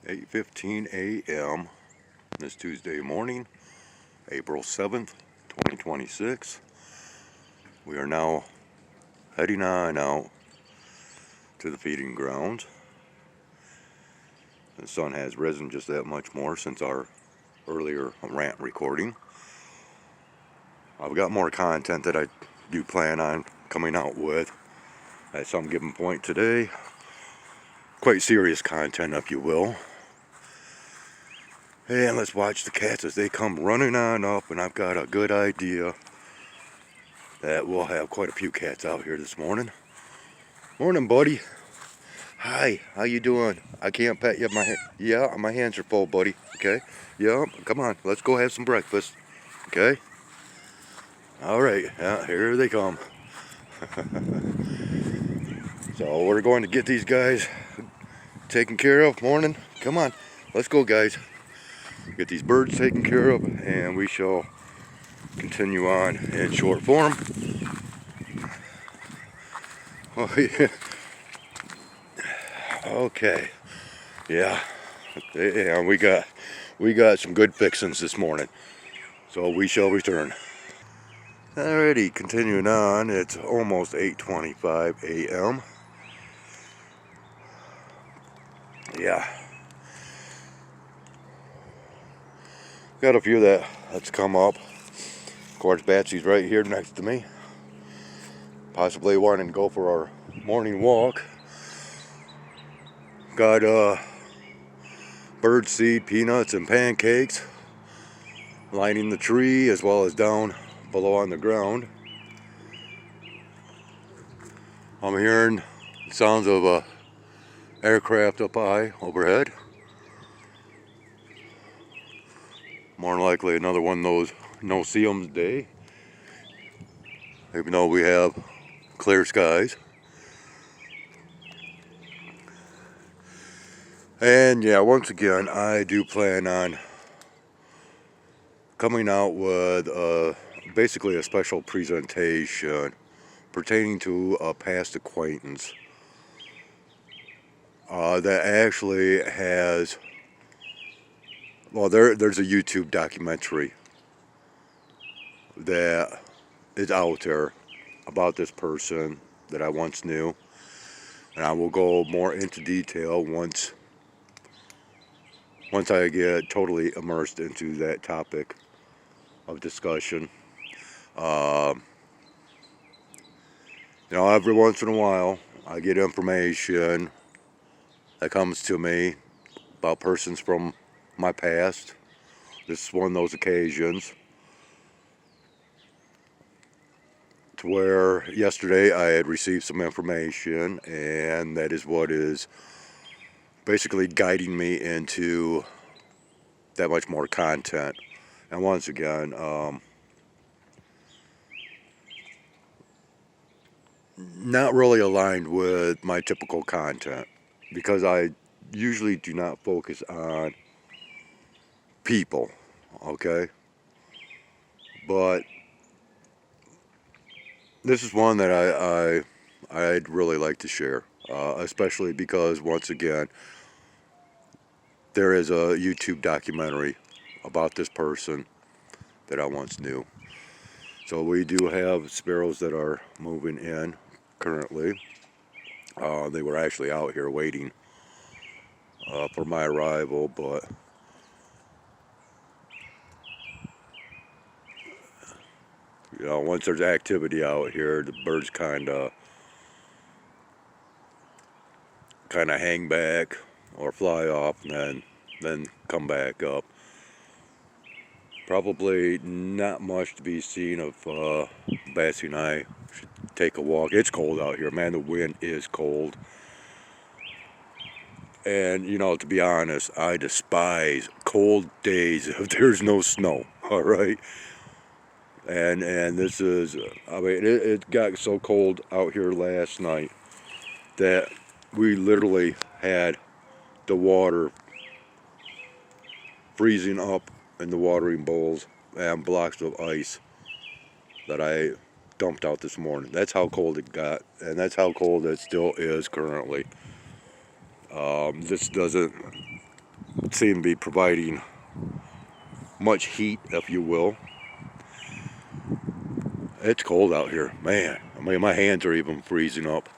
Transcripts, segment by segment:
8:15 a.m. this Tuesday morning, April 7th, 2026. We are now heading on out to the feeding grounds. The sun has risen just that much more since our earlier rant recording. I've got more content that I do plan on coming out with at some given point today. Quite serious content, if you will. And let's watch the cats as they come running on up, and I've got a good idea that we'll have quite a few cats out here this morning. Morning, buddy. Hi, how you doing? I can't pet you. My hands are full, buddy. Okay? Yeah, come on. Let's go have some breakfast. Okay? All right. Yeah, here they come. So we're going to get these guys taken care of. Morning. Come on. Let's go, guys. Get these birds taken care of, and we shall continue on in short form. Oh, yeah. Okay. Yeah. Yeah, we got some good fixings this morning. So we shall return. Alrighty, continuing on. It's almost 8:25 a.m. Yeah. Got a few that's come up. Of course, Batsy's right here next to me. Possibly wanting to go for our morning walk. Got bird seed, peanuts, and pancakes lining the tree as well as down below on the ground. I'm hearing sounds of a aircraft up high overhead. More than likely another one of those no-see-ums day, even though we have clear skies. And yeah, once again, I do plan on coming out with basically a special presentation pertaining to a past acquaintance that actually has, well, there's a YouTube documentary that is out there about this person that I once knew, and I will go more into detail once I get totally immersed into that topic of discussion. Every once in a while I get information that comes to me about persons from my past. This is one of those occasions to where yesterday I had received some information, and that is what is basically guiding me into that much more content. And once again, not really aligned with my typical content, because I usually do not focus on people, okay? But this is one that I'd really like to share, especially because, once again, there is a YouTube documentary about this person that I once knew. So we do have sparrows that are moving in currently. They were actually out here waiting for my arrival, but once there's activity out here, the birds kind of hang back or fly off, and then come back up. Probably not much to be seen of Batsy and I should take a walk. It's cold out here, man. The wind is cold. And, to be honest, I despise cold days if there's no snow, all right? And this is, it got so cold out here last night that we literally had the water freezing up in the watering bowls and blocks of ice that I dumped out this morning. That's how cold it got, and that's how cold it still is currently. This doesn't seem to be providing much heat, if you will. It's cold out here, man. I mean, my hands are even freezing up.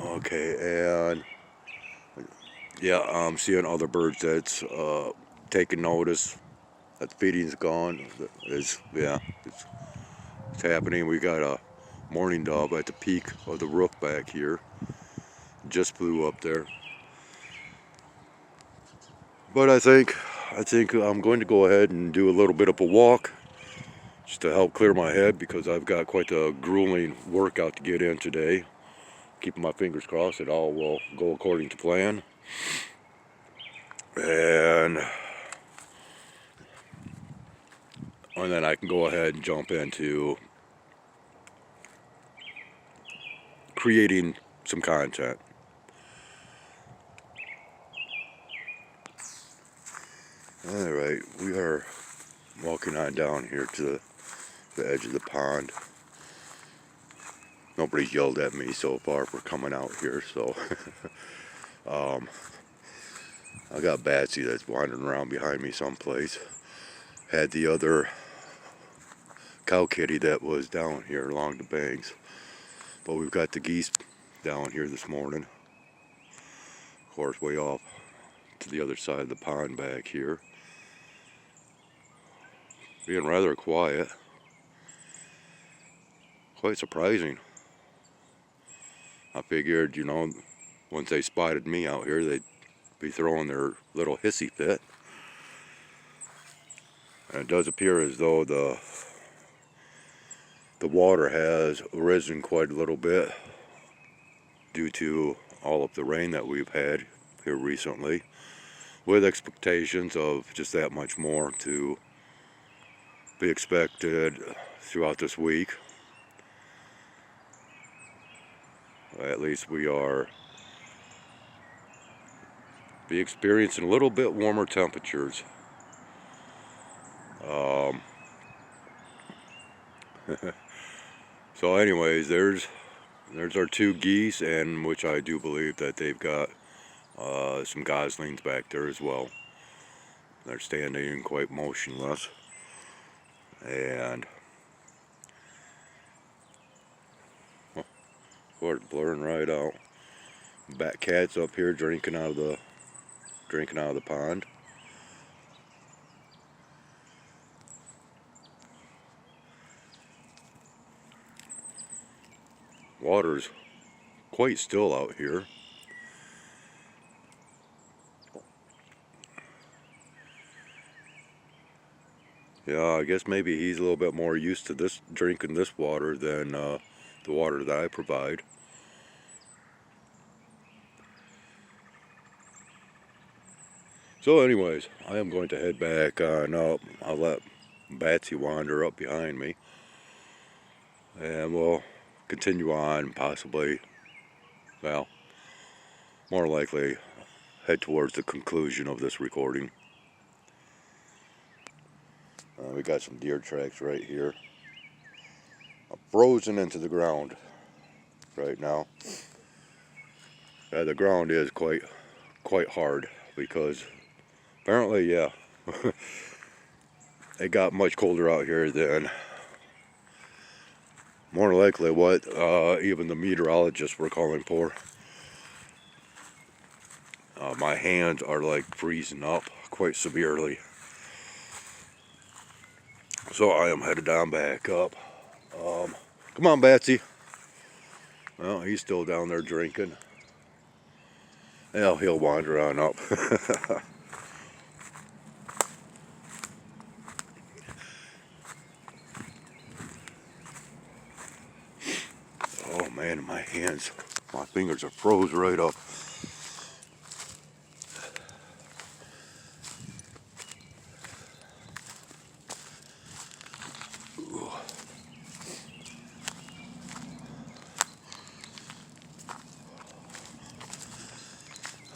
Okay, and yeah, I'm seeing other birds that's taking notice that the feeding's gone. It's happening. We got a mourning dove at the peak of the roof back here. Just flew up there. But I think I'm going to go ahead and do a little bit of a walk just to help clear my head, because I've got quite a grueling workout to get in today. Keeping my fingers crossed it all will go according to plan. And then I can go ahead and jump into creating some content. Alright, we are walking on down here to the edge of the pond. Nobody's yelled at me so far for coming out here, so I got Batsy that's wandering around behind me someplace. Had the other cow kitty that was down here along the banks. But we've got the geese down here this morning. Of course, way off to the other side of the pond back here. Being rather quiet. Quite surprising. I figured, you know, once they spotted me out here, they'd be throwing their little hissy fit. And it does appear as though the water has risen quite a little bit due to all of the rain that we've had here recently, with expectations of just that much more to be expected throughout this week. At least we are experiencing a little bit warmer temperatures. So anyways, there's our two geese, and which I do believe that they've got some goslings back there as well. They're standing quite motionless, and of course blurring right out. Bat cat's up here drinking out of the pond. Water's quite still out here. Yeah, I guess maybe he's a little bit more used to drinking this water than the water that I provide. So anyways, I am going to head back on up. I'll let Batsy wander up behind me, and we'll continue on, possibly, well, more likely head towards the conclusion of this recording. We got some deer tracks right here. I'm frozen into the ground right now. The ground is quite hard, because apparently, yeah, it got much colder out here than more likely what even the meteorologists were calling for. My hands are like freezing up quite severely. So I am headed down back up. Come on, Batsy. Well, he's still down there drinking. Well, he'll wander on up. Oh man, my fingers are froze right up.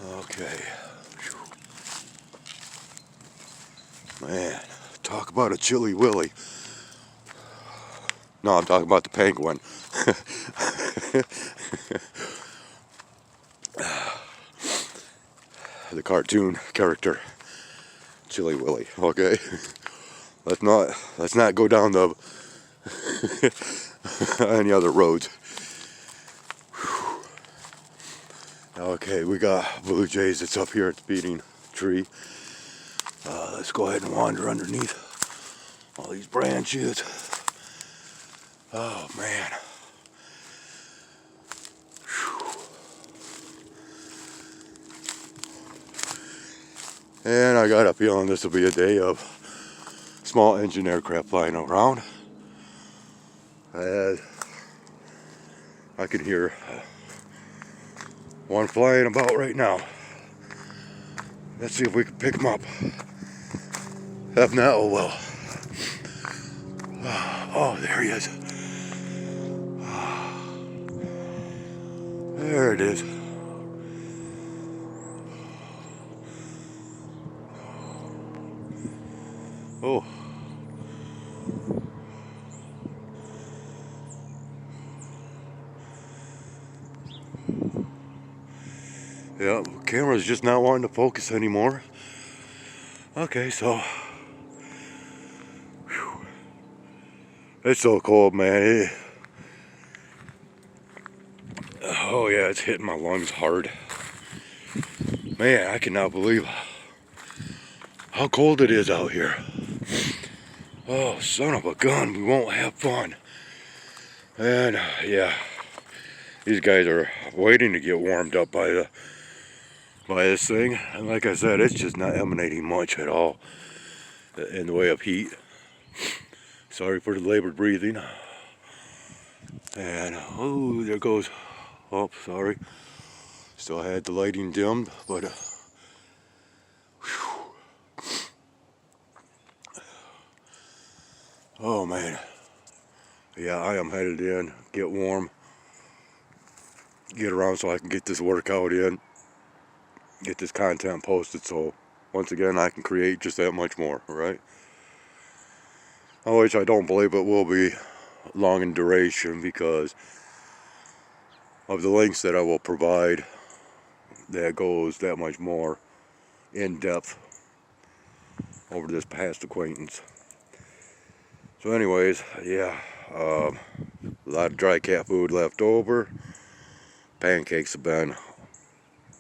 Okay. Man, talk about a chilly willy. No, I'm talking about the penguin. the cartoon character Chilly Willy. Okay, let's not go down the any other roads. Okay, we got blue jays that's up here at the beating tree. Let's go ahead and wander underneath all these branches. Oh man. And I got a feeling this will be a day of small engine aircraft flying around. I can hear one flying about right now. Let's see if we can pick him up. If not, oh well. Oh, there he is. There it is. Oh. Yeah, camera's just not wanting to focus anymore. Okay, so whew. It's so cold, man. Oh yeah, it's hitting my lungs hard. Man, I cannot believe how cold it is out here. Oh, son of a gun, we won't have fun. And yeah, these guys are waiting to get warmed up by this thing. And like I said, it's just not emanating much at all in the way of heat. Sorry for the labored breathing. And oh, there goes. Oh, sorry. Still had the lighting dimmed, but oh man. Yeah, I am headed in, get warm, get around so I can get this workout in, get this content posted so once again I can create just that much more, right? Which I don't believe it will be long in duration because of the links that I will provide that goes that much more in depth over this past acquaintance. So anyways, yeah, a lot of dry cat food left over. Pancakes have been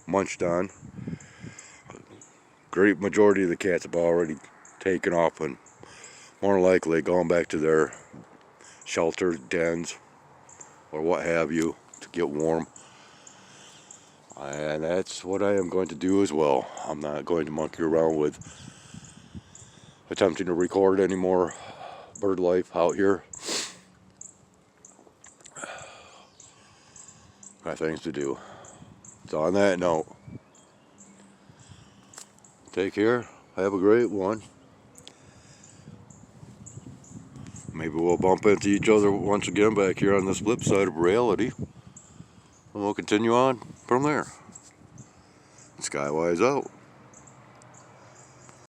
munched on. Great majority of the cats have already taken off and more likely gone back to their shelter dens or what have you to get warm. And that's what I am going to do as well. I'm not going to monkey around with attempting to record any more bird life out here. Got things to do. So on that note, take care. Have a great one. Maybe we'll bump into each other once again back here on this flip side of reality. And we'll continue on from there. Skywise out.